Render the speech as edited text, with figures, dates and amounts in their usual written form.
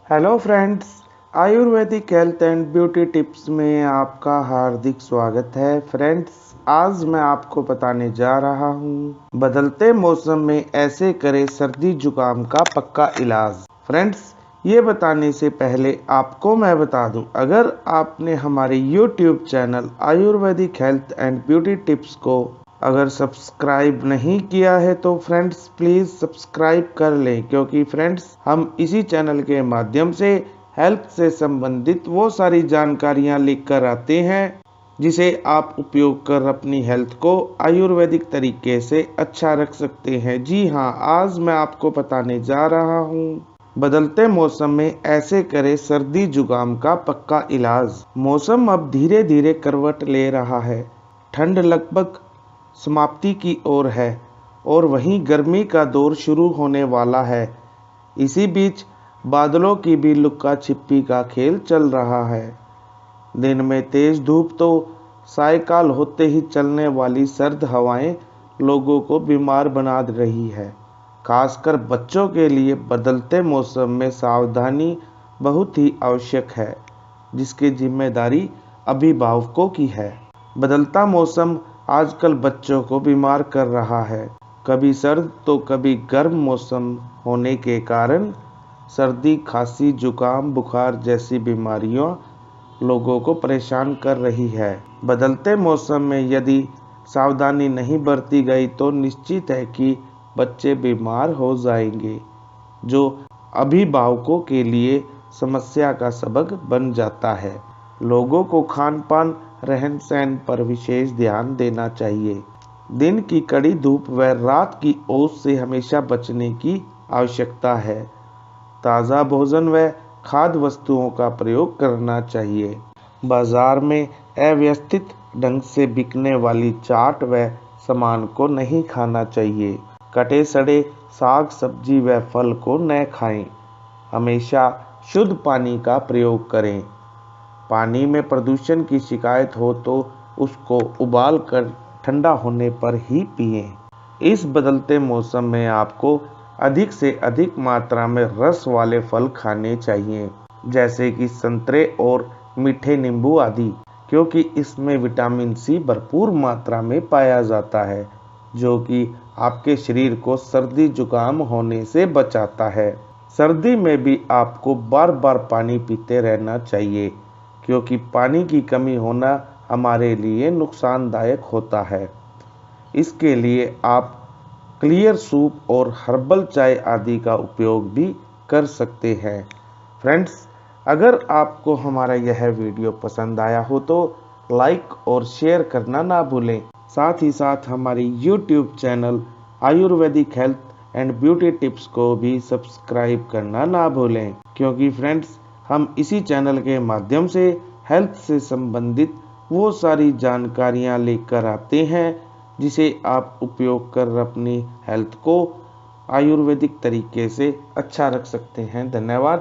Hello friends, Ayurvedic health and beauty tips में आपका हार्दिक स्वागत है। फ्रेंड्स, आज मैं आपको बताने जा रहा हूँ बदलते मौसम में ऐसे करें सर्दी जुकाम का पक्का इलाज। फ्रेंड्स, ये बताने से पहले आपको मैं बता दूं, अगर आपने हमारे YouTube channel Ayurvedic health and beauty tips को अगर सब्सक्राइब नहीं किया है तो फ्रेंड्स प्लीज़ सब्सक्राइब कर लें, क्योंकि फ्रेंड्स हम इसी चैनल के माध्यम से हेल्थ से संबंधित वो सारी जानकारियां लेकर आते हैं जिसे आप उपयोग कर अपनी हेल्थ को आयुर्वेदिक तरीके से अच्छा रख सकते हैं। जी हाँ, आज मैं आपको बताने जा रहा हूँ बदलते मौसम में ऐसे करें सर्दी जुकाम का पक्का इलाज। मौसम अब धीरे धीरे करवट ले रहा है। ठंड लगभग समाप्ति की ओर है और वहीं गर्मी का दौर शुरू होने वाला है। इसी बीच बादलों की भी लुक्का छिपी का खेल चल रहा है। दिन में तेज धूप तो सायकाल होते ही चलने वाली सर्द हवाएं लोगों को बीमार बना रही है। खासकर बच्चों के लिए बदलते मौसम में सावधानी बहुत ही आवश्यक है, जिसकी जिम्मेदारी अभिभावकों की है। बदलता मौसम आजकल बच्चों को बीमार कर रहा है। कभी सर्द तो कभी गर्म मौसम होने के कारण सर्दी, खांसी, जुकाम, बुखार जैसी बीमारियां लोगों को परेशान कर रही है। बदलते मौसम में यदि सावधानी नहीं बरती गई तो निश्चित है कि बच्चे बीमार हो जाएंगे, जो अभिभावकों के लिए समस्या का सबक बन जाता है। लोगों को खान पान, रहन सहन पर विशेष ध्यान देना चाहिए। दिन की कड़ी धूप व रात की ओस से हमेशा बचने की आवश्यकता है। ताज़ा भोजन व खाद्य वस्तुओं का प्रयोग करना चाहिए। बाजार में अव्यवस्थित ढंग से बिकने वाली चाट व सामान को नहीं खाना चाहिए। कटे सड़े साग, सब्जी व फल को न खाएं। हमेशा शुद्ध पानी का प्रयोग करें। पानी में प्रदूषण की शिकायत हो तो उसको उबाल कर ठंडा होने पर ही पिएं। इस बदलते मौसम में आपको अधिक से अधिक मात्रा में रस वाले फल खाने चाहिए, जैसे कि संतरे और मीठे नींबू आदि, क्योंकि इसमें विटामिन सी भरपूर मात्रा में पाया जाता है, जो कि आपके शरीर को सर्दी जुकाम होने से बचाता है। सर्दी में भी आपको बार बार पानी पीते रहना चाहिए, क्योंकि पानी की कमी होना हमारे लिए नुकसानदायक होता है। इसके लिए आप क्लियर सूप और हर्बल चाय आदि का उपयोग भी कर सकते हैं। फ्रेंड्स, अगर आपको हमारा यह वीडियो पसंद आया हो तो लाइक और शेयर करना ना भूलें। साथ ही साथ हमारी YouTube channel Ayurvedic health and beauty tips को भी सब्सक्राइब करना ना भूलें, क्योंकि फ्रेंड्स हम इसी चैनल के माध्यम से हेल्थ से संबंधित वो सारी जानकारियां लेकर आते हैं जिसे आप उपयोग कर अपनी हेल्थ को आयुर्वेदिक तरीके से अच्छा रख सकते हैं। धन्यवाद।